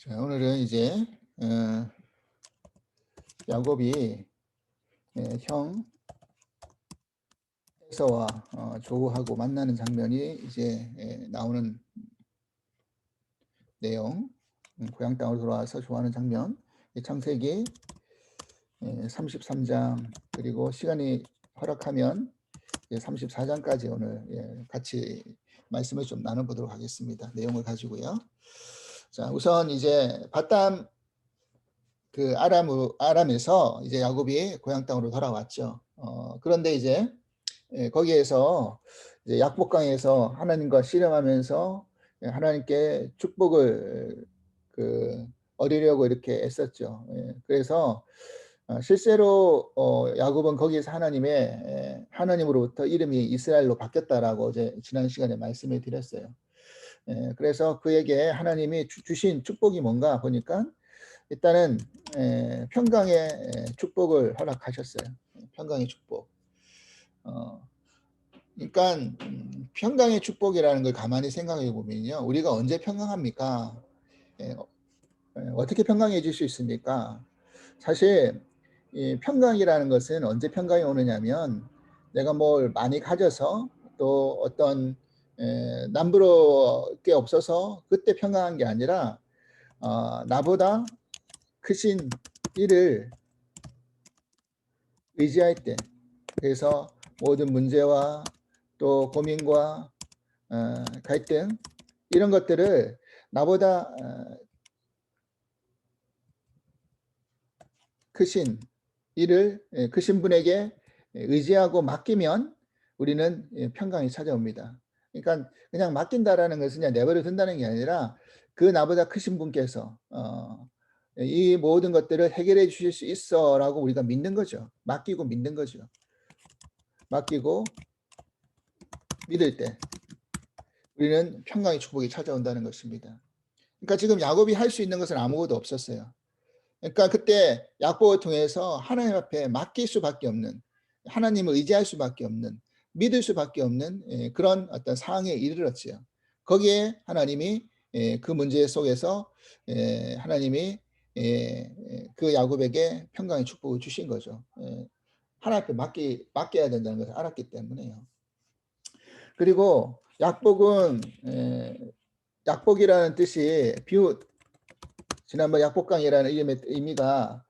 자, 오늘은 이제 야곱이 형 에서와 조우하고 만나는 장면이 이제 나오는 내용, 고향 땅으로 돌아와서 좋아하는 장면, 창세기 33장 그리고 시간이 허락하면 34장까지 오늘 같이 말씀을 좀 나눠보도록 하겠습니다. 내용을 가지고요. 자, 우선 이제 바담 그 아람에서 이제 야곱이 고향 땅으로 돌아왔죠. 그런데 이제 거기에서 이제 약복강에서 하나님과 씨름하면서 하나님께 축복을 얻으려고 이렇게 애썼죠. 그래서 실제로 야곱은 거기에서 하나님으로부터 이름이 이스라엘로 바뀌었다라고 이제 지난 시간에 말씀을 드렸어요. 그래서 그에게 하나님이 주신 축복이 뭔가 보니까 일단은 평강의 축복을 허락하셨어요. 평강의 축복. 그러니까 평강의 축복이라는 걸 가만히 생각해 보면요, 우리가 언제 평강합니까? 어떻게 평강해질 수 있습니까? 사실 이 평강이라는 것은 언제 평강이 오느냐면 내가 뭘 많이 가져서 또 어떤 남부러울 게 없어서 그때 평강한 게 아니라 나보다 크신 이를 의지할 때, 그래서 모든 문제와 또 고민과 갈등 이런 것들을 나보다 크신 크신 분에게 의지하고 맡기면 우리는 평강이 찾아옵니다. 그러니까 그냥 맡긴다라는 것은 그냥 내버려 둔다는 게 아니라 그 나보다 크신 분께서 이 모든 것들을 해결해 주실 수 있어라고 우리가 믿는 거죠. 맡기고 믿는 거죠. 맡기고 믿을 때 우리는 평강의 축복이 찾아온다는 것입니다. 그러니까 지금 야곱이 할 수 있는 것은 아무것도 없었어요. 그러니까 그때 야곱을 통해서 하나님 앞에 맡길 수밖에 없는, 하나님을 의지할 수밖에 없는, 믿을 수밖에 없는 그런 어떤 상황에 이르렀지요. 거기에 하나님이 그 문제 속에서 하나님이 그 야곱에게 평강의 축복을 주신 거죠. 하나님 앞에 맡겨야 된다는 것을 알았기 때문에요. 그리고 약복이라는 뜻이 지난번 약복강이라는 이름의 의미가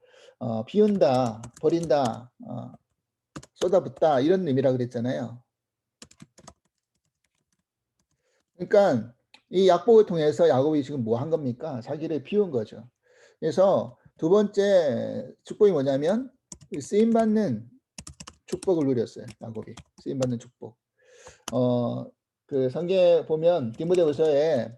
비운다, 버린다, 쏟아붓다 이런 의미라 그랬잖아요. 그러니까 이 약복을 통해서 야곱이 지금 뭐 한 겁니까? 자기를 비운 거죠. 그래서 두 번째 축복이 뭐냐면 쓰임받는 축복을 누렸어요. 야곱이 쓰임받는 축복. 그 성경에 보면 디모데후서에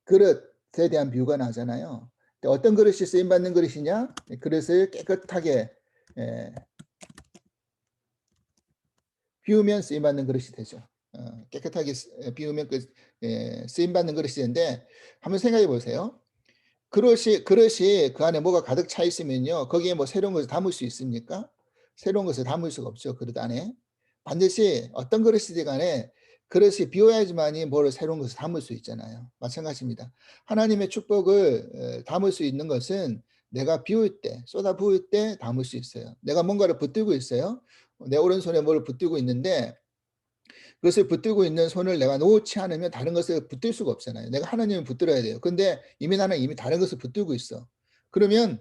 그릇에 대한 비유가 나잖아요. 어떤 그릇이 쓰임받는 그릇이냐? 그릇을 깨끗하게 비우면 쓰임받는 그릇이 되죠. 깨끗하게 비우면 쓰임받는 그릇이 되는데 한번 생각해 보세요. 그릇이 그 안에 뭐가 가득 차 있으면요, 거기에 뭐 새로운 것을 담을 수 있습니까? 새로운 것을 담을 수가 없죠. 그릇 안에. 반드시 어떤 그릇이든 간에 그릇이 비워야지만이 뭘 새로운 것을 담을 수 있잖아요. 마찬가지입니다. 하나님의 축복을 담을 수 있는 것은 내가 비울 때, 쏟아 부을 때 담을 수 있어요. 내가 뭔가를 붙들고 있어요. 내 오른손에 뭘 붙들고 있는데 그것을 붙들고 있는 손을 내가 놓지 않으면 다른 것을 붙들 수가 없잖아요. 내가 하나님을 붙들어야 돼요. 근데 나는 이미 다른 것을 붙들고 있어. 그러면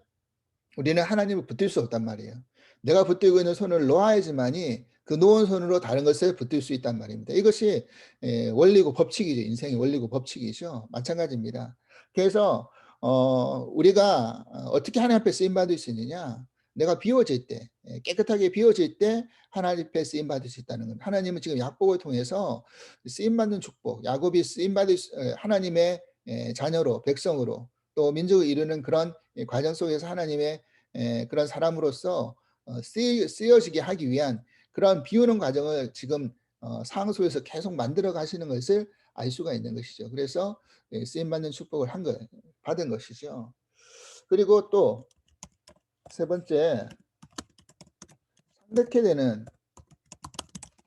우리는 하나님을 붙들 수 없단 말이에요. 내가 붙들고 있는 손을 놓아야지만이 그 놓은 손으로 다른 것을 붙들 수 있단 말입니다. 이것이 원리고 법칙이죠. 인생의 원리고 법칙이죠. 마찬가지입니다. 그래서 우리가 어떻게 하나님 앞에 쓰임 받을 수 있느냐? 내가 비워질 때, 깨끗하게 비워질 때 하나님 앞에 쓰임 받을 수 있다는 것. 하나님은 지금 야곱을 통해서 쓰임 받는 축복, 야곱이 쓰임 받을 하나님의 자녀로, 백성으로 또 민족을 이루는 그런 과정 속에서 하나님의 그런 사람으로서 쓰여지게 하기 위한 그런 비우는 과정을 지금 상황 속에서 계속 만들어 가시는 것을 알 수가 있는 것이죠. 그래서 쓰임 받는 축복을 받은 것이죠. 그리고 또 세 번째, 창대케 되는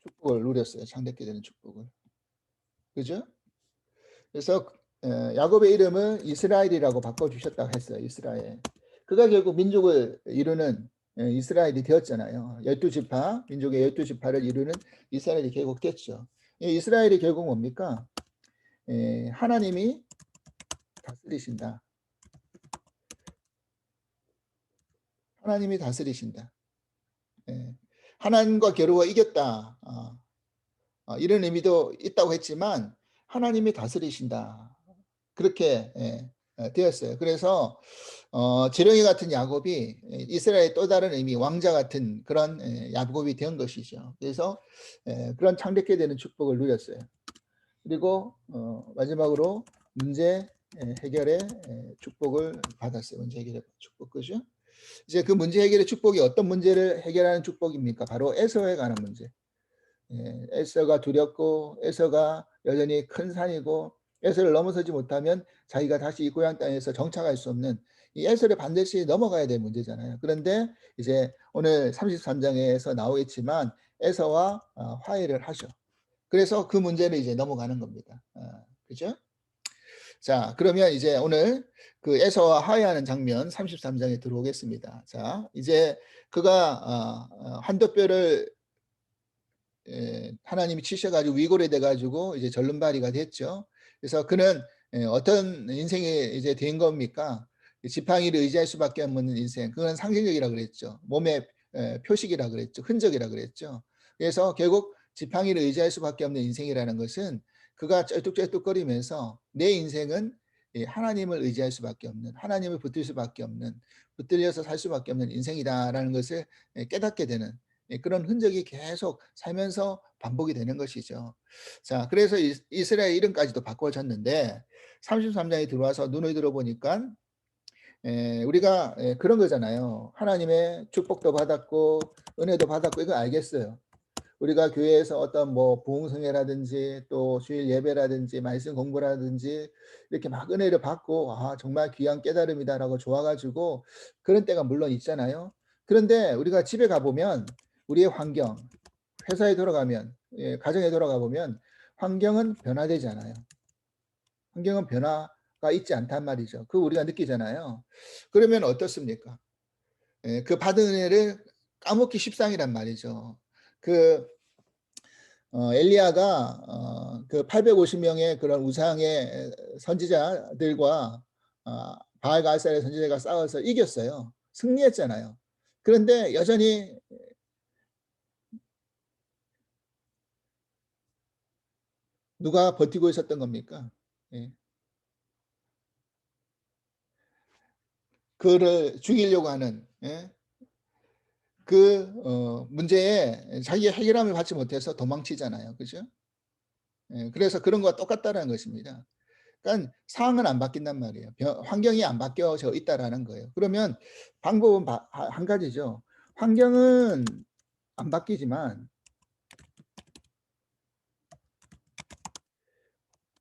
축복을 누렸어요. 창대케 되는 축복을. 그죠? 그래서 야곱의 이름을 이스라엘이라고 바꿔주셨다고 했어요. 이스라엘. 그가 결국 민족을 이루는 이스라엘이 되었잖아요. 12지파, 민족의 12지파를 이루는 이스라엘이 결국 됐죠. 이스라엘이 결국 뭡니까? 하나님이 다스리신다. 하나님이 다스리신다. 하나님과 겨루어 이겼다. 이런 의미도 있다고 했지만 하나님이 다스리신다. 그렇게 되었어요. 그래서 지렁이 같은 야곱이 이스라엘의 또 다른 의미 왕자 같은 그런 야곱이 된 것이죠. 그래서 그런 창백해 되는 축복을 누렸어요. 그리고 마지막으로 문제 해결의 축복을 받았어요. 문제 해결의 축복, 그죠? 이제 그 문제 해결의 축복이 어떤 문제를 해결하는 축복입니까? 바로 에서에 관한 문제. 에서가 두렵고 에서가 여전히 큰 산이고 에서를 넘어서지 못하면 자기가 다시 이 고향 땅에서 정착할 수 없는 이 에서를 반드시 넘어가야 될 문제잖아요. 그런데 이제 오늘 33장에서 나오겠지만 에서와 화해를 하죠. 그래서 그 문제를 이제 넘어가는 겁니다. 그죠? 자, 그러면 이제 오늘 그 에서와 화해하는 장면 33장에 들어오겠습니다. 자, 이제 그가 한돛뼈를 하나님이 치셔가지고 위골이 돼가지고 이제 절름발이가 됐죠. 그래서 그는 어떤 인생이 이제 된 겁니까? 지팡이를 의지할 수밖에 없는 인생. 그건 상징적이라 그랬죠. 몸의 표식이라 그랬죠. 흔적이라 그랬죠. 그래서 결국 지팡이를 의지할 수밖에 없는 인생이라는 것은 그가 쩔뚝쩔뚝거리면서 내 인생은 하나님을 의지할 수밖에 없는, 하나님을 붙들 수밖에 없는, 붙들려서 살 수밖에 없는 인생이다라는 것을 깨닫게 되는 그런 흔적이 계속 살면서 반복이 되는 것이죠. 자, 그래서 이스라엘 이름까지도 바꿔졌는데 33장에 들어와서 눈을 들어보니까 우리가 그런 거잖아요. 하나님의 축복도 받았고 은혜도 받았고 이거 알겠어요. 우리가 교회에서 어떤 뭐 부흥성회라든지 또 주일 예배라든지 말씀 공부라든지 이렇게 막 은혜를 받고 정말 귀한 깨달음이다라고 좋아가지고 그런 때가 물론 있잖아요. 그런데 우리가 집에 가보면 우리의 환경, 회사에 돌아가면 가정에 돌아가 보면 환경은 변화되지 않아요. 환경은 변화가 있지 않단 말이죠. 그거 우리가 느끼잖아요. 그러면 어떻습니까? 그 받은 은혜를 까먹기 십상이란 말이죠. 그 엘리야가 그 850명의 그런 우상의 선지자들과 바알 가살의 선지자가 싸워서 이겼어요. 승리했잖아요. 그런데 여전히 누가 버티고 있었던 겁니까? 예. 그를 죽이려고 하는 그 문제에 자기가 해결함을 받지 못해서 도망치잖아요. 그죠? 그래서 그런 거와 똑같다는 것입니다. 그러니까 상황은 안 바뀐단 말이에요. 환경이 안 바뀌어져 있다라는 거예요. 그러면 방법은 한 가지죠. 환경은 안 바뀌지만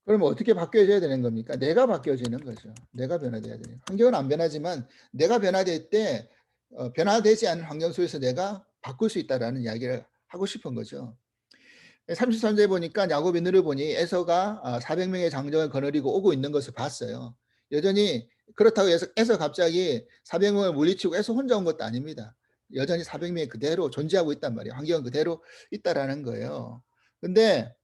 그러면 어떻게 바뀌어져야 되는 겁니까? 내가 바뀌어지는 거죠. 내가 변화돼야 돼요. 환경은 안 변하지만 내가 변화될 때 변화되지 않은 환경 속에서 내가 바꿀 수 있다라는 이야기를 하고 싶은 거죠. 33절에 보니까 야곱의 눈을 보니 에서가 400명의 장정을 거느리고 오고 있는 것을 봤어요. 여전히 그렇다고 해서 에서 갑자기 400명을 물리치고 에서 혼자 온 것도 아닙니다. 여전히 400명이 그대로 존재하고 있단 말이에요. 환경은 그대로 있다라는 거예요. 근데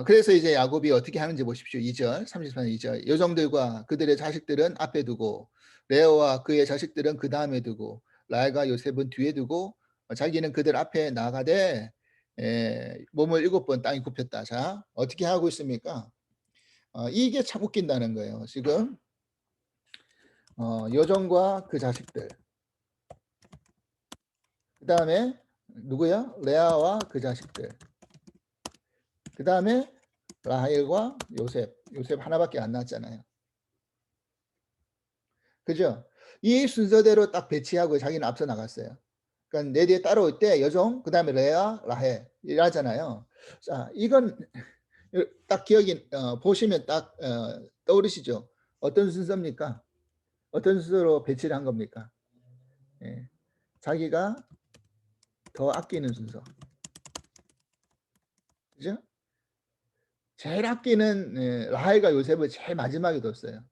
그래서 이제 야곱이 어떻게 하는지 보십시오. 2절, 33절 2절. 여종들과 그들의 자식들은 앞에 두고 레아와 그의 자식들은 그 다음에 두고 라헬과 요셉은 뒤에 두고 자기는 그들 앞에 나가되 몸을 7번 땅에 굽혔다. 자, 어떻게 하고 있습니까? 이게 참 웃긴다는 거예요. 지금 여종과 그 자식들, 그 다음에 누구야? 레아와 그 자식들, 그 다음에 라헬과 요셉 하나밖에 안 낳았잖아요. 그죠? 이 순서대로 딱 배치하고 자기는 앞서 나갔어요. 그러니까 내 뒤에 따라올 때 여종, 그 다음에 레아, 라헬 이라잖아요. 자, 이건 딱 기억이 보시면 딱 떠오르시죠? 어떤 순서입니까? 어떤 순서로 배치를 한 겁니까? 예. 자기가 더 아끼는 순서. 그죠? 제일 아끼는 라헬과 요셉을 제일 마지막에 뒀어요.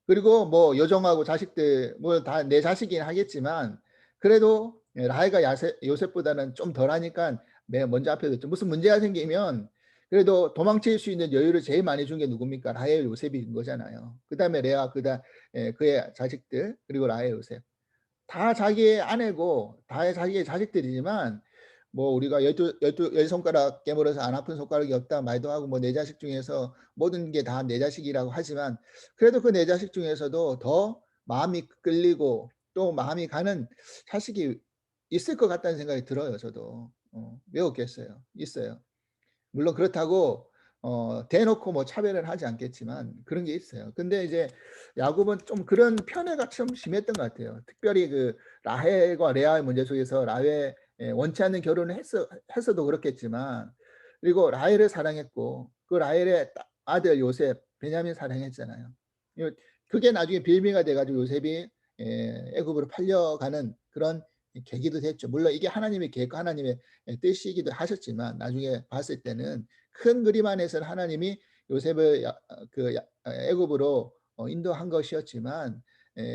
그리고 뭐 여종하고 자식들 뭐 다 내 자식이긴 하겠지만 그래도 라헬과 요셉보다는 좀 덜하니까 맨 먼저 앞에 뒀죠. 무슨 문제가 생기면 그래도 도망칠 수 있는 여유를 제일 많이 준 게 누굽니까? 라헬, 요셉인 거잖아요. 그다음에 레아, 그의 자식들, 그리고 라헬, 요셉. 다 자기의 아내고 다 자기의 자식들이지만 뭐 우리가 열 손가락 깨물어서 안 아픈 손가락이 없다 말도 하고 뭐 내 자식 중에서 모든 게 다 내 자식이라고 하지만 그래도 그 내 자식 중에서도 더 마음이 끌리고 또 마음이 가는 자식이 있을 것 같다는 생각이 들어요 저도. 왜 없겠어요. 있어요. 물론 그렇다고 대놓고 뭐 차별을 하지 않겠지만 그런 게 있어요. 근데 이제 야곱은 좀 그런 편애가 좀 심했던 것 같아요. 특별히 그 라헬과 레아의 문제 속에서 라헬 원치 않는 결혼을 했어도 그렇겠지만 그리고 라헬을 사랑했고 그 라헬의 아들 요셉 베냐민 사랑했잖아요. 요 그게 나중에 빌미가 돼 가지고 요셉이 애굽으로 팔려가는 그런 계기도 됐죠. 물론 이게 하나님의 계획과 하나님의 뜻이기도 하셨지만 나중에 봤을 때는 큰 그림 안에서는 하나님이 요셉을 애굽으로 인도한 것이었지만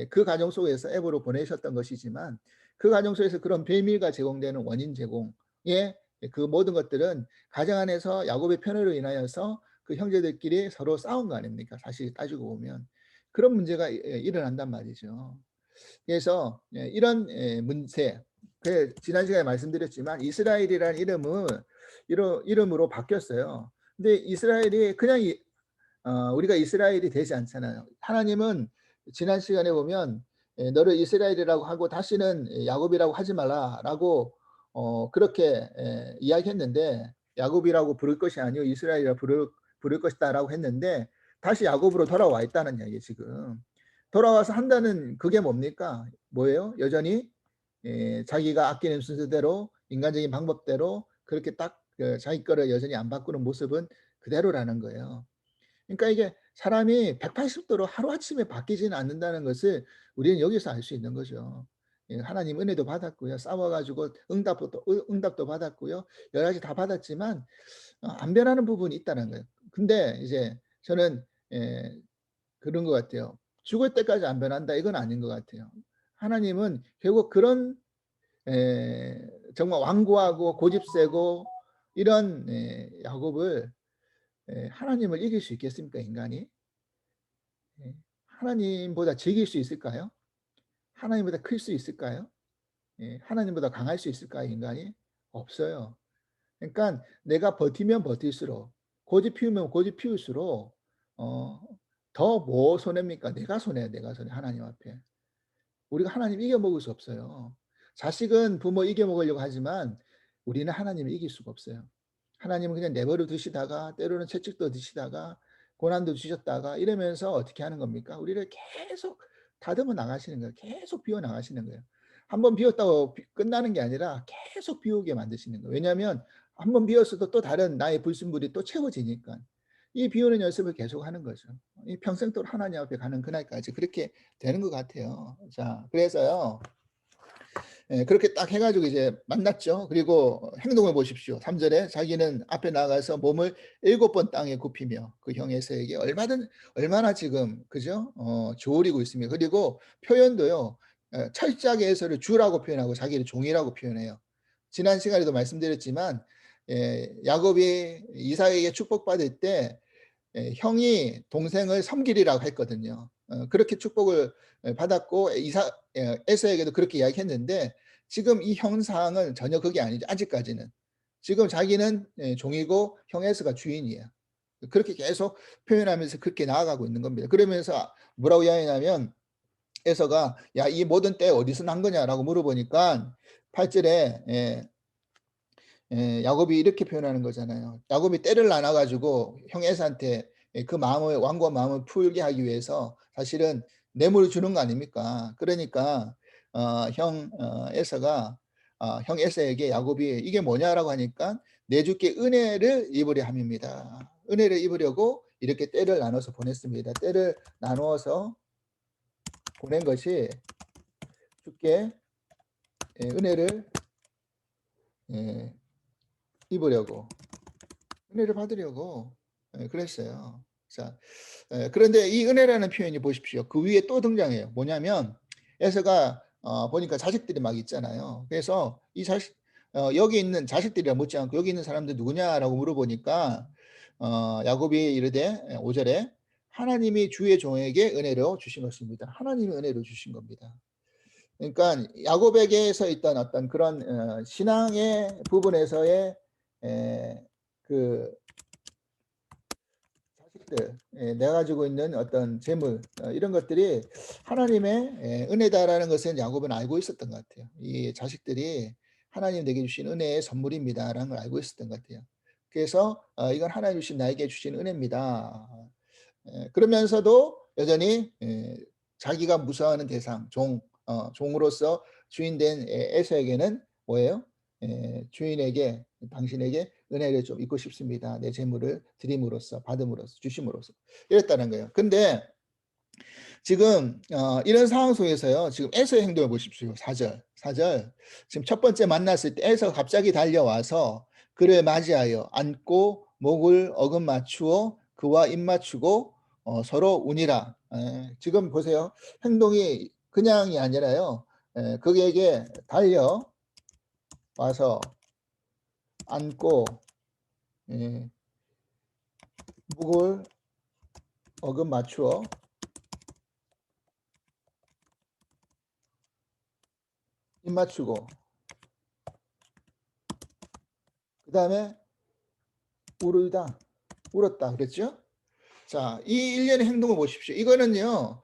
그 과정 속에서 애굽으로 보내셨던 것이지만 그 과정 속에서 그런 비밀과 제공되는 원인 제공의 그 모든 것들은 가정 안에서 야곱의 편애로 인하여서 그 형제들끼리 서로 싸운 거 아닙니까? 사실 따지고 보면 그런 문제가 일어난단 말이죠. 그래서 이런 문제 지난 시간에 말씀드렸지만 이스라엘이라는 이름으로 바뀌었어요. 근데 이스라엘이 그냥 우리가 이스라엘이 되지 않잖아요. 하나님은 지난 시간에 보면 너를 이스라엘이라고 하고 다시는 야곱이라고 하지 말라라고 그렇게 이야기했는데 야곱이라고 부를 것이 아니요 이스라엘이라 부를 것이다라고 했는데 다시 야곱으로 돌아와 있다는 이야기 지금. 돌아와서 한다는 그게 뭡니까? 뭐예요? 여전히 자기가 아끼는 순서대로 인간적인 방법대로 그렇게 딱 자기 거를 여전히 안 바꾸는 모습은 그대로라는 거예요. 그러니까 이게 사람이 180도로 하루아침에 바뀌지는 않는다는 것을 우리는 여기서 알 수 있는 거죠. 하나님 은혜도 받았고요. 싸워 가지고 응답도 받았고요. 여러 가지 다 받았지만 안 변하는 부분이 있다는 거예요. 근데 이제 저는 그런 것 같아요. 죽을 때까지 안 변한다 이건 아닌 것 같아요. 하나님은 결국 그런 정말 완고하고 고집세고 이런 야곱을 하나님을 이길 수 있겠습니까 인간이? 예. 하나님보다 즐길 수 있을까요? 하나님보다 클 수 있을까요? 하나님보다 강할 수 있을까요 인간이? 없어요. 그러니까 내가 버티면 버틸수록 고집 피우면 고집 피울수록 어 더 뭐 손해입니까? 내가 손해야 내가 손해 하나님 앞에. 우리가 하나님 이겨먹을 수 없어요. 자식은 부모 이겨먹으려고 하지만 우리는 하나님을 이길 수가 없어요. 하나님은 그냥 내버려 두시다가 때로는 채찍도 드시다가 고난도 주셨다가 이러면서 어떻게 하는 겁니까? 우리를 계속 다듬어 나가시는 거예요. 계속 비워 나가시는 거예요. 한 번 비웠다고 끝나는 게 아니라 계속 비우게 만드시는 거예요. 왜냐하면 한 번 비웠어도 또 다른 나의 불순물이 또 채워지니까. 이 비우는 연습을 계속하는 거죠. 이 평생도록 하나님 앞에 가는 그날까지 그렇게 되는 것 같아요. 자, 그래서요. 그렇게 딱 해 가지고 이제 만났죠. 그리고 행동을 보십시오. 3 절에 자기는 앞에 나가서 몸을 7번 땅에 굽히며 그 형 에서에게 얼마나 지금 그죠? 조리고 있습니다. 그리고 표현도요. 철저하게 주라고 표현하고 자기를 종이라고 표현해요. 지난 시간에도 말씀드렸지만 야곱이 이삭에게 축복받을 때 형이 동생을 섬기리라고 했거든요. 그렇게 축복을 받았고 에서에게도 그렇게 이야기했는데 지금 이 형상은 전혀 그게 아니죠. 아직까지는. 지금 자기는 종이고 형 에서가 주인이에요. 그렇게 계속 표현하면서 그렇게 나아가고 있는 겁니다. 그러면서 뭐라고 이야기하냐면 에서가 "야 이 모든 때 어디서 난 거냐?"라고 물어보니까 8 절에 야곱이 이렇게 표현하는 거잖아요. 야곱이 떼를 나눠 가지고 형 에사한테 그 마음을 완고한 마음을 풀게 하기 위해서 사실은 뇌물을 주는 거 아닙니까? 그러니까 에사가 형 에사에게 야곱이 "이게 뭐냐?"라고 하니까 "내 주께 은혜를 입으려 함입니다." 은혜를 입으려고 이렇게 떼를 나눠서 보냈습니다. 떼를 나누어서 보낸 것이 주께 은혜를 예 입으려고 은혜를 받으려고 그랬어요. 자, 그런데 이 은혜라는 표현이 보십시오. 그 위에 또 등장해요. 뭐냐면 에서가 보니까 자식들이 막 있잖아요. 그래서 이 자식 여기 있는 자식들이라 묻지 않고 "여기 있는 사람들 누구냐?"라고 물어보니까 야곱이 이르되 5 절에 "하나님이 주의 종에게 은혜로 주신 것입니다." 하나님이 은혜로 주신 겁니다. 그러니까 야곱에게서 있던 어떤 그런 신앙의 부분에서의 그 자식들, 내가 가지고 있는 어떤 재물 이런 것들이 하나님의 은혜다라는 것은 야곱은 알고 있었던 것 같아요. 이 자식들이 하나님 내게 주신 은혜의 선물입니다라는 걸 알고 있었던 것 같아요. 그래서 이건 하나님 주신 나에게 주신 은혜입니다. 그러면서도 여전히 자기가 무서워하는 대상 종으로서 주인된 에서에게는 뭐예요? 주인에게 당신에게 은혜를 좀 입고 싶습니다. 내 재물을 드림으로써 받음으로써 주심으로써 이랬다는 거예요. 근데 지금 이런 상황 속에서요. 지금 에서의 행동을 보십시오. 4절 지금 첫 번째 만났을 때 에서가 갑자기 달려와서 그를 맞이하여 안고 목을 어금 맞추어 그와 입 맞추고 서로 우니라. 지금 보세요. 행동이 그냥이 아니라요. 그에게 달려와서 안고 예 목을 어금 맞추어 입 맞추고 그다음에 울다 울었다 그랬죠? 자, 이 일련의 행동을 보십시오. 이거는요.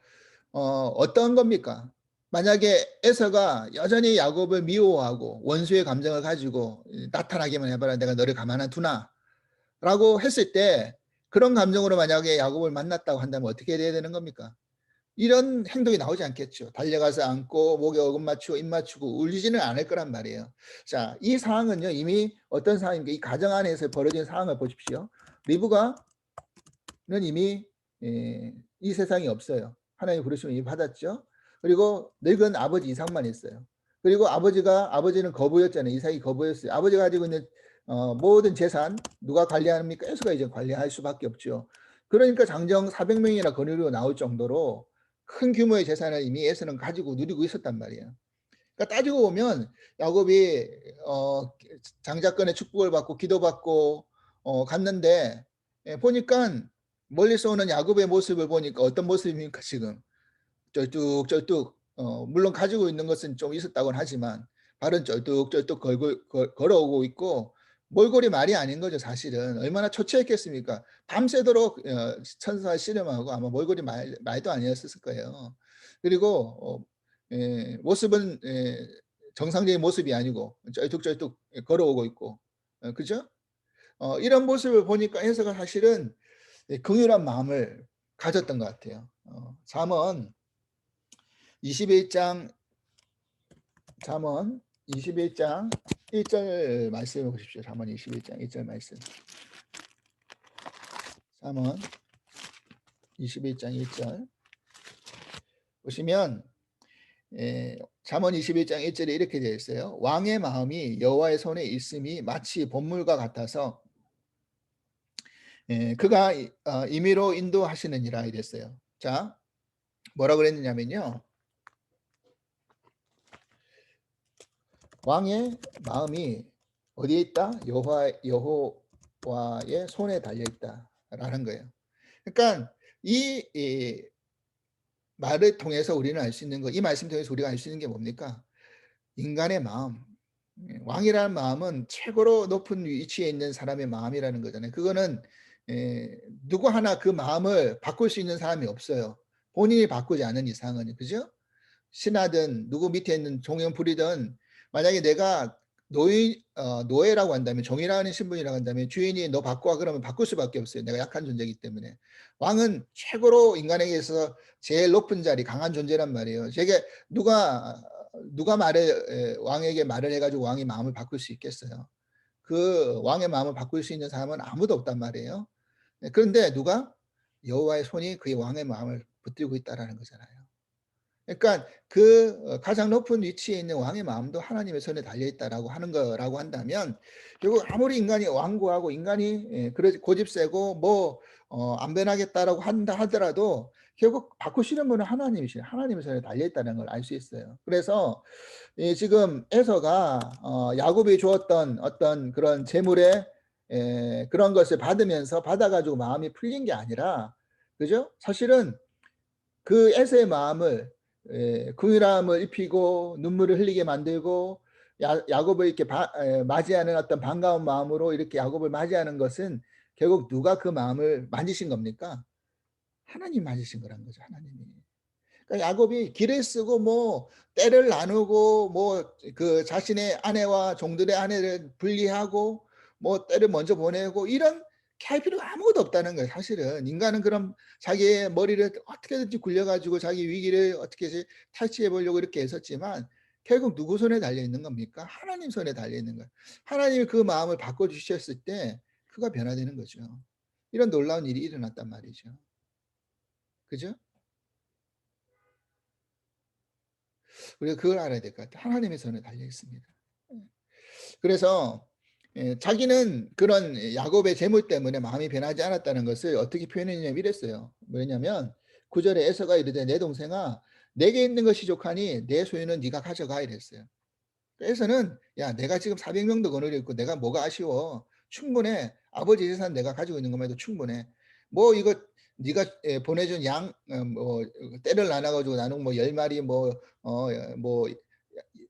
어떤 겁니까? 만약에 에서가 여전히 야곱을 미워하고 원수의 감정을 가지고 나타나기만 해 봐라. 내가 너를 가만 안 두나라고 했을 때 그런 감정으로 만약에 야곱을 만났다고 한다면 어떻게 돼야 되는 겁니까? 이런 행동이 나오지 않겠죠. 달려가서 안고 목에 어금 맞추고 입 맞추고 울리지는 않을 거란 말이에요. 자, 이 상황은요. 이미 어떤 상황입니까? 이 가정 안에서 벌어진 상황을 보십시오. 리브가는 이미 이 세상에 없어요. 하나님 부르심을 이미 받았죠. 그리고 늙은 아버지 이삭만 있어요. 그리고 아버지는 거부였잖아요. 이삭이 거부였어요. 아버지가 가지고 있는 모든 재산 누가 관리합니까? 에서가 이제 관리할 수밖에 없죠. 그러니까 장정 400명이나 거느리고 나올 정도로 큰 규모의 재산을 이미 에서는 가지고 누리고 있었단 말이에요. 그러니까 따지고 보면 야곱이 장자권의 축복을 받고 기도받고 갔는데 보니까 멀리서 오는 야곱의 모습을 보니까 어떤 모습입니까 지금? 쩔뚝쩔뚝 물론 가지고 있는 것은 좀 있었다고는 하지만 발은 쩔뚝쩔뚝 걸어오고 있고 몰골이 말이 아닌 거죠 사실은. 얼마나 초췌했겠습니까? 밤새도록 천사를 씨름하고 아마 몰골이 말도 아니었을 거예요. 그리고 모습은 정상적인 모습이 아니고 쩔뚝쩔뚝 걸어오고 있고 그죠? 이런 모습을 보니까 에서가 사실은 긍휼한 마음을 가졌던 것 같아요. 잠언 21장 잠언 21장 1절 말씀을 보십시오. 잠언 21장 1절 말씀. 잠언 21장 1절 보시면 잠언 21장 1절에 이렇게 되어 있어요. 왕의 마음이 여호와의 손에 있음이 마치 본물과 같아서 그가 임의로 인도하시느니라 이랬어요. 자, 뭐라 그랬느냐면요. 왕의 마음이 어디에 있다? 여호와의 손에 달려 있다라는 거예요. 그러니까 이 말을 통해서 우리는 알 수 있는 거, 이 말씀 통해서 우리가 알 수 있는 게 뭡니까? 인간의 마음. 왕이라는 마음은 최고로 높은 위치에 있는 사람의 마음이라는 거잖아요. 그거는 누구 하나 그 마음을 바꿀 수 있는 사람이 없어요. 본인이 바꾸지 않은 이상은. 그죠? 신하든 누구 밑에 있는 종연불이든 만약에 내가 노예라고 한다면 종이라는 신분이라고 한다면 주인이 너 바꿔 그러면 바꿀 수밖에 없어요. 내가 약한 존재이기 때문에. 왕은 최고로 인간에게서 제일 높은 자리 강한 존재란 말이에요. 제게 누가 왕에게 말을 해가지고 왕의 마음을 바꿀 수 있겠어요. 그 왕의 마음을 바꿀 수 있는 사람은 아무도 없단 말이에요. 그런데 누가 여호와의 손이 그의 왕의 마음을 붙들고 있다라는 거잖아요. 그러니까 그 가장 높은 위치에 있는 왕의 마음도 하나님의 손에 달려 있다라고 하는 거라고 한다면 결국 아무리 인간이 완고하고 인간이 고집세고 뭐 안 변하겠다라고 한다 하더라도 결국 바꾸시는 분은 하나님이시에요. 하나님의 손에 달려 있다는 걸 알 수 있어요. 그래서 지금 에서가 야곱이 주었던 어떤 그런 재물의 그런 것을 받아 가지고 마음이 풀린 게 아니라, 그죠? 사실은 그 에서의 마음을 긍휼함을 입히고 눈물을 흘리게 만들고 야곱을 이렇게 맞이하는 어떤 반가운 마음으로 이렇게 야곱을 맞이하는 것은 결국 누가 그 마음을 만지신 겁니까? 하나님 만지신 거란 거죠, 하나님이. 그러니까 야곱이 기를 쓰고 뭐 떼를 나누고 뭐 그 자신의 아내와 종들의 아내를 분리하고 뭐 떼를 먼저 보내고 이런 할 필요가 아무것도 없다는 거예요, 사실은. 인간은 그럼 자기의 머리를 어떻게든지 굴려 가지고 자기 위기를 어떻게 탈취해 보려고 이렇게 했었지만 결국 누구 손에 달려 있는 겁니까? 하나님 손에 달려 있는 거예요. 하나님이 그 마음을 바꿔 주셨을 때 그가 변화되는 거죠. 이런 놀라운 일이 일어났단 말이죠. 그죠? 우리가 그걸 알아야 될 것 같아요. 하나님의 손에 달려 있습니다. 예. 그래서 자기는 그런 야곱의 재물 때문에 마음이 변하지 않았다는 것을 어떻게 표현했냐면 이랬어요. 뭐냐면 9 절에 에서가 이르되 내 동생아 내게 있는 것이 족하니 내 소유는 네가 가져가 이랬어요. 에서는 야 내가 지금 400명도 거느려 있고 내가 뭐가 아쉬워. 충분해. 아버지 재산 내가 가지고 있는 것만 해도 충분해. 뭐 이거 네가 보내준 양 뭐 떼를 나눠 가지고 나누고 뭐 10마리 뭐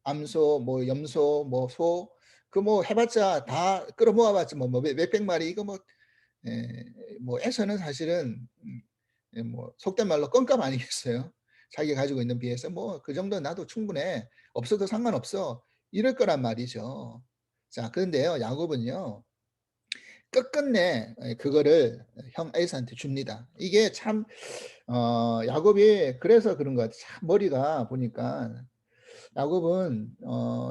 암소 뭐 염소 뭐 소 그 뭐 해 봤자 다 끌어모아 봤자 뭐 몇백 마리 이거 뭐 뭐 에서는 사실은 뭐 속된 말로 껌값 아니겠어요? 자기가 가지고 있는 비해서 뭐 "그 정도는 나도 충분해. 없어도 상관없어." 이럴 거란 말이죠. 자 그런데요 야곱은요 끝끝내 그거를 형 에사한테 줍니다. 이게 참 야곱이 그래서 그런 것 같아요. 참 머리가 보니까 야곱은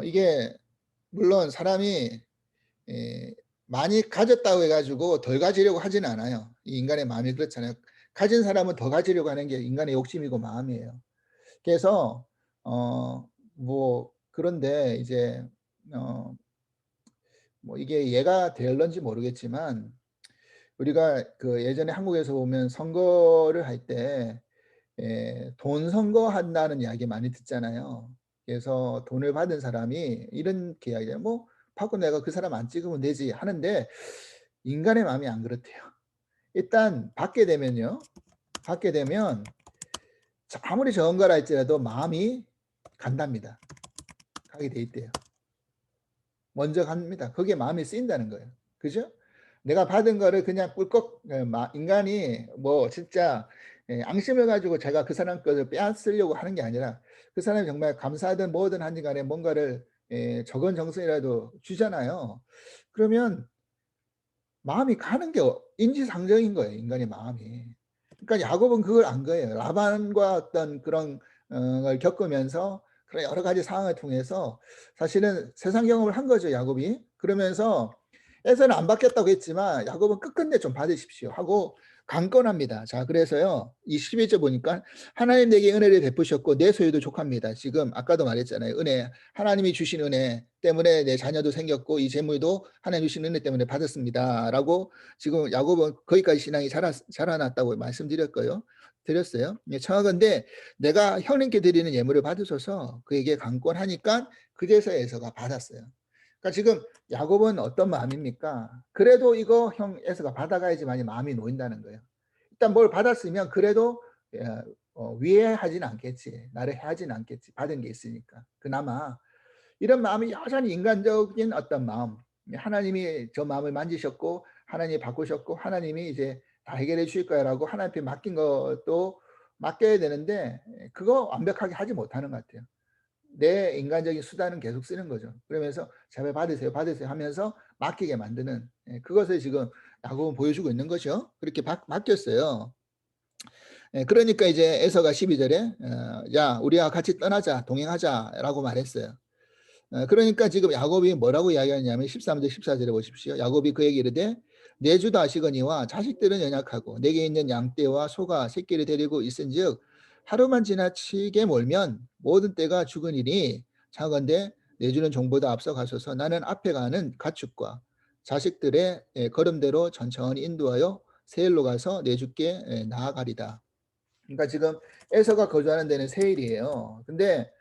이게 물론 사람이 많이 가졌다고 해 가지고 덜 가지려고 하진 않아요. 이 인간의 마음이 그렇잖아요. 가진 사람은 더 가지려고 하는 게 인간의 욕심이고 마음이에요. 그래서 뭐 그런데 이제 어 뭐 이게 예가 될런지 모르겠지만 우리가 그 예전에 한국에서 보면 선거를 할 때 돈 선거한다는 이야기 많이 듣잖아요. 그래서 돈을 받은 사람이 이렇게 이야기해요. "뭐 받고 내가 그 사람 안 찍으면 되지." 하는데 인간의 마음이 안 그렇대요. 일단 받게 되면 아무리 적은 거라 할지라도 마음이 간답니다. 가게 돼 있대요. 먼저 갑니다. 거기에 마음이 쓰인다는 거예요. 그죠? 내가 받은 거를 그냥 꿀꺽 인간이 뭐 진짜 앙심을 가지고 제가 그 사람 것을 빼앗으려고 하는 게 아니라 그 사람이 정말 감사하든 뭐든 하는 간에 뭔가를 적은 정성이라도 주잖아요. 그러면 마음이 가는 게 인지상정인 거예요, 인간의 마음이. 그러니까 야곱은 그걸 안 거예요. 라반과 어떤 그런 걸 겪으면서 그런 여러 가지 상황을 통해서 사실은 세상 경험을 한 거죠, 야곱이. 그러면서 에서는 안 받겠다고 했지만 야곱은 끝끝내 좀 받으십시오 하고 강권합니다. 자 그래서요. 이 11절 보니까 하나님 내게 은혜를 베푸셨고 내 소유도 족합니다. 지금 아까도 말했잖아요. 은혜 하나님이 주신 은혜 때문에 내 자녀도 생겼고 이 재물도 하나님 주신 은혜 때문에 받았습니다라고 지금 야곱은 거기까지 신앙이 자라났다고 드렸어요. 예, 청하건대 내가 형님께 드리는 예물을 받으셔서 그에게 강권하니까 그제서야 에서가 받았어요. 그러니까 지금 야곱은 어떤 마음입니까? 그래도 이거 형 에서가 받아가야지만이 마음이 놓인다는 거예요. 일단 뭘 받았으면 그래도 위해하지는 않겠지. 나를 해하지는 않겠지. 받은 게 있으니까. 그나마 이런 마음이 여전히 인간적인 어떤 마음. 하나님이 저 마음을 만지셨고 하나님이 바꾸셨고 하나님이 이제 다 해결해 주실 거야라고 하나님께 맡긴 것도 맡겨야 되는데 그거 완벽하게 하지 못하는 것 같아요. 내 인간적인 수단은 계속 쓰는 거죠. 그러면서 "제발 받으세요, 받으세요." 하면서 맡기게 만드는 그것을 지금 야곱은 보여주고 있는 거죠. 그렇게 맡겼어요. 그러니까 이제 에서가 12 절에 "야 우리와 같이 떠나자. 동행하자."라고 말했어요. 그러니까 지금 야곱이 뭐라고 이야기하냐면 13 절 14 절에 보십시오. 야곱이 그에게 이르되 "내 주도 아시거니와 자식들은 연약하고 내게 있는 양떼와 소가 새끼를 데리고 있은즉 하루만 지나치게 몰면 모든 때가 죽으니니 차건대 내주는 종보다 앞서가소서. 나는 앞에 가는 가축과 자식들의 걸음대로 천천히 인도하여 세일로 가서 내 주께 나아가리다. 그러니까 지금 에서가 거주하는 데는 세일이에요. 근데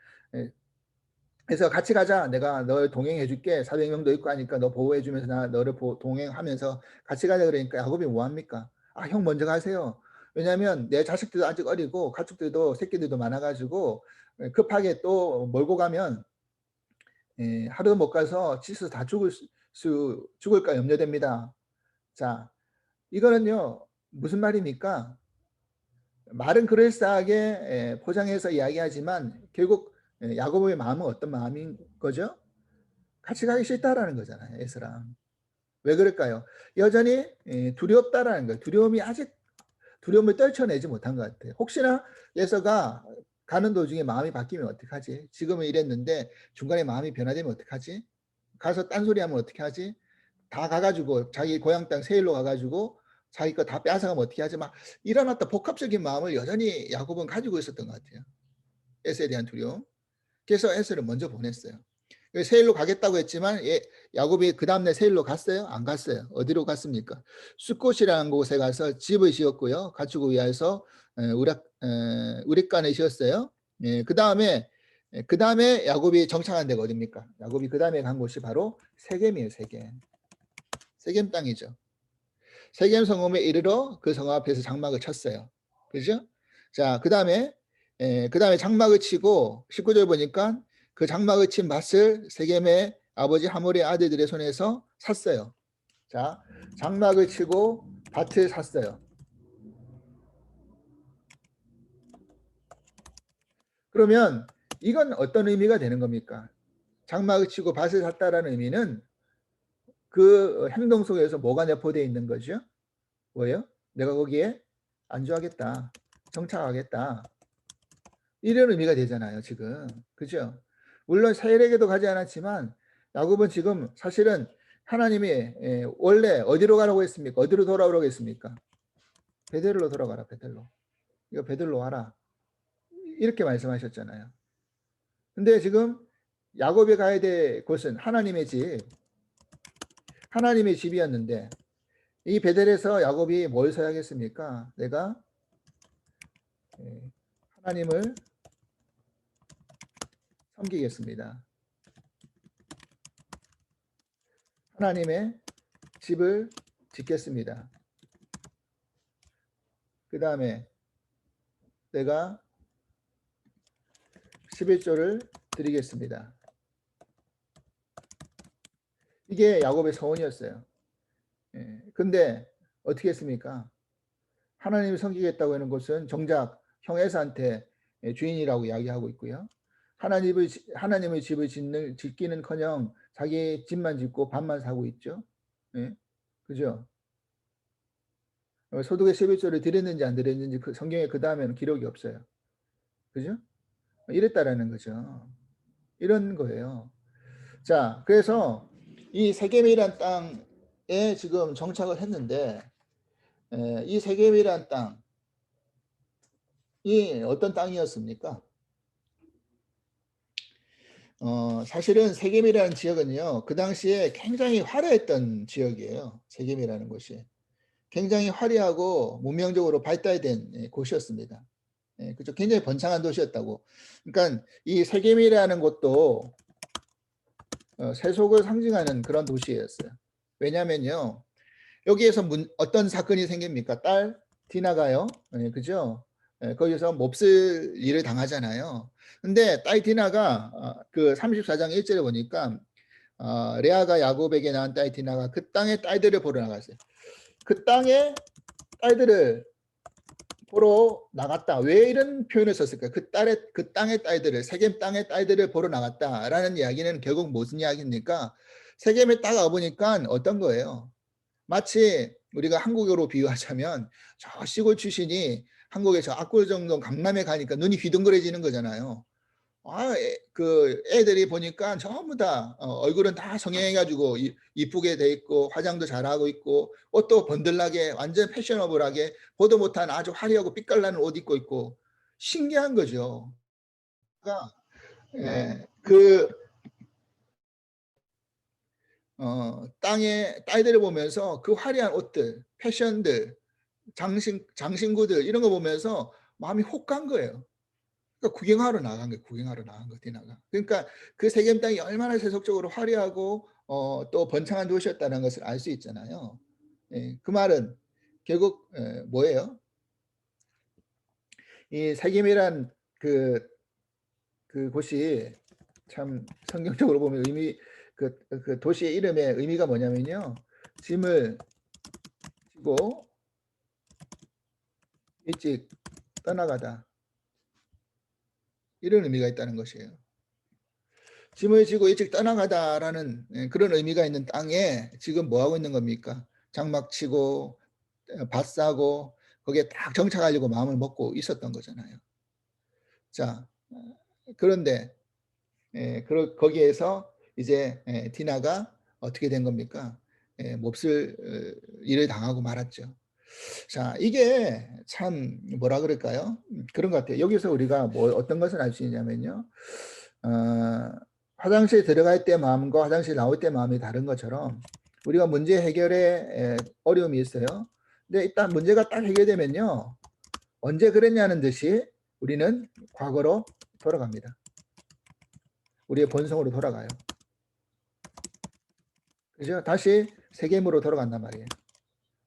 그래서 같이 가자. 내가 널 동행해 줄게. 400명도 있고 하니까 너 보호해 주면서 나 너를 동행하면서 같이 가자. 그러니까 야곱이 뭐 합니까? 아, 형 먼저 가세요. 왜냐하면 내 자식들도 아직 어리고 가축들도 새끼들도 많아 가지고 급하게 또 몰고 가면 하루 못 가서 치수 다 죽을까 염려됩니다. 자, 이거는요. 무슨 말입니까? 말은 그럴싸하게 포장해서 이야기하지만 결국 야곱의 마음은 어떤 마음인 거죠? 같이 가기 싫다라는 거잖아요. 에서랑. 왜 그럴까요? 여전히 두렵다라는 거예요. 두려움을 떨쳐내지 못한 것 같아요. 혹시나 에서가 가는 도중에 마음이 바뀌면 어떡하지? 지금은 이랬는데 중간에 마음이 변화되면 어떡하지? 가서 딴소리하면 어떻게 하지? 다 가가지고 자기 고향 땅 세일로 가가지고 자기 거 다 빼앗아가면 어떻게 하지? 막 이런 어떤 복합적인 마음을 여전히 야곱은 가지고 있었던 것 같아요. 에서에 대한 두려움. 그래서 에서를 먼저 보냈어요. 세일로 가겠다고 했지만 야곱이 그 다음날 세일로 갔어요? 안 갔어요. 어디로 갔습니까? 숫곳이라는 곳에 가서 집을 지었고요. 가축을 위해서 우릿간을 지었어요. 그 다음에 야곱이 정착한 데가 어디입니까? 야곱이 그 다음에 간 곳이 바로 세겜이에요. 세겜 땅이죠. 세겜 성읍에 이르러 그 성읍 앞에서 장막을 쳤어요. 그죠? 자, 그 다음에 장막을 치고 19절 보니까 그 장막을 친 밭을 세겜의 아버지 하몰의 아들들의 손에서 샀어요. 자, 장막을 치고 밭을 샀어요. 그러면 이건 어떤 의미가 되는 겁니까? 장막을 치고 밭을 샀다라는 의미는 그 행동 속에서 뭐가 내포되어 있는 거죠? 뭐예요? 내가 거기에 안주하겠다. 정착하겠다. 이런 의미가 되잖아요, 지금. 그죠? 물론 세일에게도 가지 않았지만 야곱은 지금 사실은 하나님이 원래 어디로 가라고 했습니까? 어디로 돌아오라고 했습니까? 베델로 돌아가라, 베델로. 이거 베델로 와라. 이렇게 말씀하셨잖아요. 근데 지금 야곱이 가야 될 곳은 하나님의 집이었는데 이 베델에서 야곱이 뭘 서야겠습니까? 내가 하나님을 섬기겠습니다. 하나님의 집을 짓겠습니다. 그 다음에 내가 11조를 드리겠습니다. 이게 야곱의 소원이었어요. 근데 어떻게 했습니까? 하나님을 섬기겠다고 하는 것은 정작 형 에사한테 주인이라고 이야기하고 있고요. 하나님의 집을 짓기는커녕 자기 집만 짓고 밭만 사고 있죠. 그죠? 소득의 11조를 드렸는지 안 드렸는지 그 성경에 그 다음에는 기록이 없어요. 그죠? 이랬다라는 거죠. 이런 거예요. 자, 그래서 이 세겜이란 땅에 지금 정착을 했는데 이 세겜이란 땅이 어떤 땅이었습니까? 사실은 세겜이라는 지역은요, 그 당시에 굉장히 화려했던 지역이에요. 세겜이라는 곳이. 굉장히 화려하고 문명적으로 발달된 곳이었습니다. 그죠? 굉장히 번창한 도시였다고. 그러니까 이 세겜이라는 곳도 세속을 상징하는 그런 도시였어요. 왜냐면요, 여기에서 어떤 사건이 생깁니까? 딸 디나가요. 그죠? 거기서 몹쓸 일을 당하잖아요. 근데 딸 디나가 그 34장 1절에 보니까 레아가 야곱에게 낳은 딸 디나가 그 땅의 딸들을 보러 나갔어요. 그 땅의 딸들을 보러 나갔다. 왜 이런 표현을 썼을까요? 그 땅의 딸들을, 세겜 땅의 딸들을 보러 나갔다라는 이야기는 결국 무슨 이야기입니까? 세겜에 딱 와보니까 어떤 거예요? 마치 우리가 한국으로 비유하자면 저 시골 출신이 한국의 저 압구정동 강남에 가니까 눈이 휘둥그레지는 거잖아요. 그 애들이 보니까 전부 다 얼굴은 다 성형해가지고 이쁘게 돼 있고 화장도 잘하고 있고 옷도 번들나게 완전 패셔너블하게 보도 못한 아주 화려하고 빛깔나는 옷 입고 있고 신기한 거죠. 그러니까 그 땅의 딸들을 보면서 그 화려한 옷들, 패션들, 장신구들 이런 거 보면서 마음이 혹 간 거예요. 그러니까 구경하러 나간 거예요. 구경하러 나간 거 디나가. 그러니까 그 세겜 땅이 얼마나 세속적으로 화려하고 또 번창한 도시였다는 것을 알 수 있잖아요. 예. 그 말은 결국 뭐예요? 이 세겜이란 그곳이 참 성경적으로 보면 그 도시의 이름의 의미가 뭐냐면요. 짐을 지고 일찍 떠나가다. 이런 의미가 있다는 것이에요. 짐을 지고 일찍 떠나가다라는 그런 의미가 있는 땅에 지금 뭐 하고 있는 겁니까? 장막 치고 밭 싸고 거기에 딱 정착하려고 마음을 먹고 있었던 거잖아요. 자, 그런데 거기에서 이제 디나가 어떻게 된 겁니까? 몹쓸 일을 당하고 말았죠. 자, 이게 참 뭐라 그럴까요? 그런 것 같아요. 여기서 우리가 뭐 어떤 것을 알 수 있냐면요. 어, 화장실에 들어갈 때 마음과 화장실 나올 때 마음이 다른 것처럼 우리가 문제 해결에 어려움이 있어요. 근데 일단 문제가 딱 해결되면요. 언제 그랬냐는 듯이 우리는 과거로 돌아갑니다. 우리의 본성으로 돌아가요. 그죠? 다시 세겜으로 돌아간단 말이에요.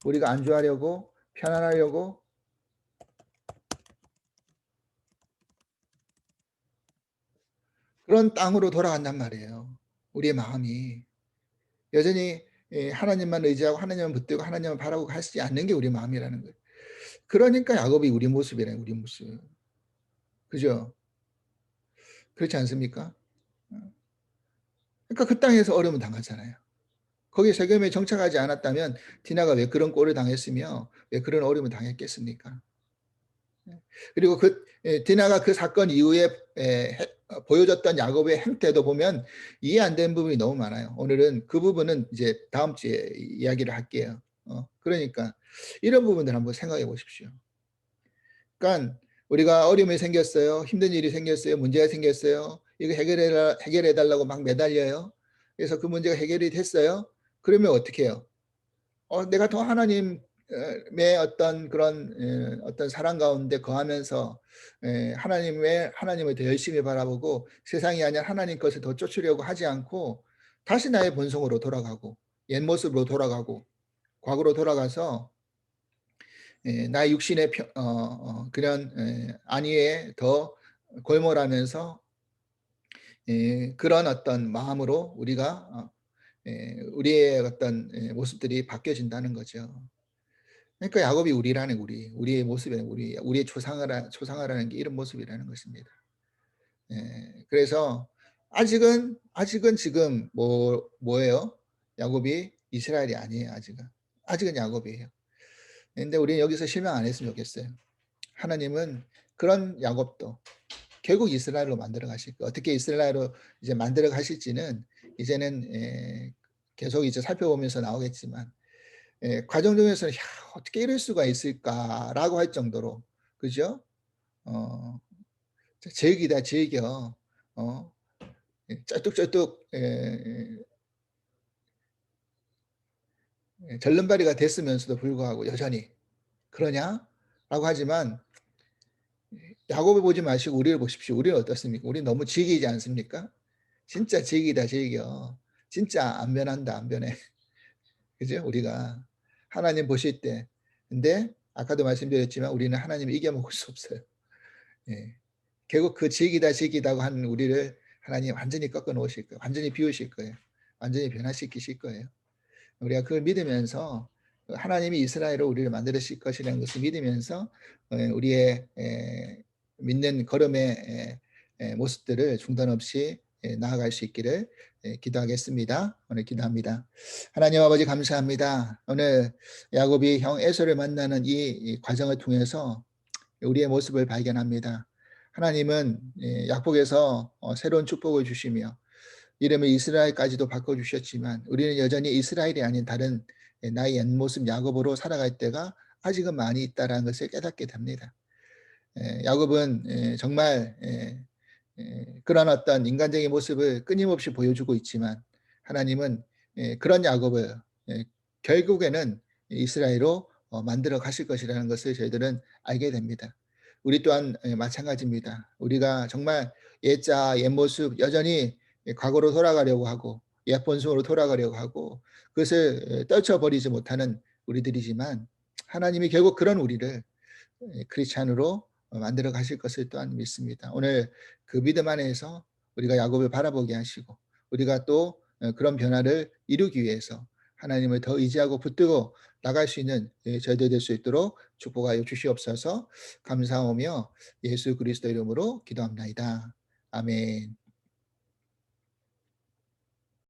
우리가 안주하려고 편안하려고 그런 땅으로 돌아간단 말이에요. 우리의 마음이 여전히 하나님만 의지하고 하나님만 붙들고 하나님만 바라고 가지 않는 게 우리 마음이라는 거예요. 그러니까 야곱이 우리 모습이래요. 우리 모습. 그죠? 그렇지 않습니까? 그러니까 그 땅에서 어려움을 당하잖아요. 거기에 세겜에 정착하지 않았다면 디나가 왜 그런 꼴을 당했으며 왜 그런 어려움을 당했겠습니까? 그리고 디나가 그 사건 이후에 보여줬던 야곱의 행태도 보면 이해 안 되는 부분이 너무 많아요. 오늘은 그 부분은 이제 다음 주에 이야기를 할게요. 그러니까 이런 부분들 한번 생각해 보십시오. 그러니까 우리가 어려움이 생겼어요. 힘든 일이 생겼어요. 문제가 생겼어요. 이거 해결해 달라고 막 매달려요. 그래서 그 문제가 해결이 됐어요. 그러면 어떻게 해요? 내가 더 하나님의 어떤 그런 어떤 사랑 가운데 거하면서 하나님을 더 열심히 바라보고 세상이 아니라 하나님 것을 더 쫓으려고 하지 않고 다시 나의 본성으로 돌아가고 옛 모습으로 돌아가고 과거로 돌아가서 나의 육신의 그런 안위에 더 골몰하면서 그런 어떤 마음으로 우리가 우리의 어떤 모습들이 바뀌어진다는 거죠. 그러니까 야곱이 우리라는 우리의 모습에 우리의 초상화라는 게 이런 모습이라는 것입니다. 그래서 아직은 지금 뭐예요? 야곱이 이스라엘이 아니에요. 아직은 야곱이에요. 근데 우리는 여기서 실망 안 했으면 좋겠어요. 하나님은 그런 야곱도 결국 이스라엘로 만들어 가실 거예요. 어떻게 이스라엘로 이제 만들어 가실지는 이제는 계속 이제 살펴보면서 나오겠지만 과정 중에서는 '야 어떻게 이럴 수가 있을까.'라고 할 정도로 그죠? 어 "즐기다 즐겨." 어 쩔뚝쩔뚝 절름발이가 됐으면서도 불구하고 여전히 "그러냐?"라고 하지만 야곱을 보지 마시고 우리를 보십시오. 우리는 어떻습니까? 우리 너무 즐기지 않습니까? 진짜 즐기다 즐겨. 진짜 안 변한다 안 변해. 그죠? 우리가 하나님 보실 때 근데 아까도 말씀드렸지만 우리는 하나님을 이겨먹을 수 없어요. 예. 결국 그 즐기다고 하는 우리를 하나님 완전히 꺾어 놓으실 거예요. 완전히 비우실 거예요. 완전히 변화시키실 거예요. 우리가 그걸 믿으면서 하나님이 이스라엘로 우리를 만드실 것이라는 것을 믿으면서 우리의 믿는 걸음의 모습들을 중단 없이 나아갈 수 있기를 기도하겠습니다. 오늘 기도합니다. 하나님 아버지 감사합니다. 오늘 야곱이 형 에서를 만나는 이 과정을 통해서 우리의 모습을 발견합니다. 하나님은 약복에서 새로운 축복을 주시며 이름을 이스라엘까지도 바꿔주셨지만 우리는 여전히 이스라엘이 아닌 다른 나의 옛 모습 야곱으로 살아갈 때가 아직은 많이 있다는 것을 깨닫게 됩니다. 야곱은 정말 그런 어떤 인간적인 모습을 끊임없이 보여주고 있지만 하나님은 그런 야곱을 예 결국에는 이스라엘로 만들어 가실 것이라는 것을 저희들은 알게 됩니다. 우리 또한 마찬가지입니다. 우리가 정말 옛자 옛모습 여전히 과거로 돌아가려고 하고 옛 본성으로 돌아가려고 하고 그것을 떨쳐버리지 못하는 우리들이지만 하나님이 결국 그런 우리를 크리스찬으로 만들어 가실 것을 또한 믿습니다. 오늘 그 믿음 안에서 우리가 야곱을 바라보게 하시고 우리가 또 그런 변화를 이루기 위해서 하나님을 더 의지하고 붙들고 나갈 수 있는 저희들 될 수 있도록 축복하여 주시옵소서. 감사하며 예수 그리스도 이름으로 기도합나이다. 아멘.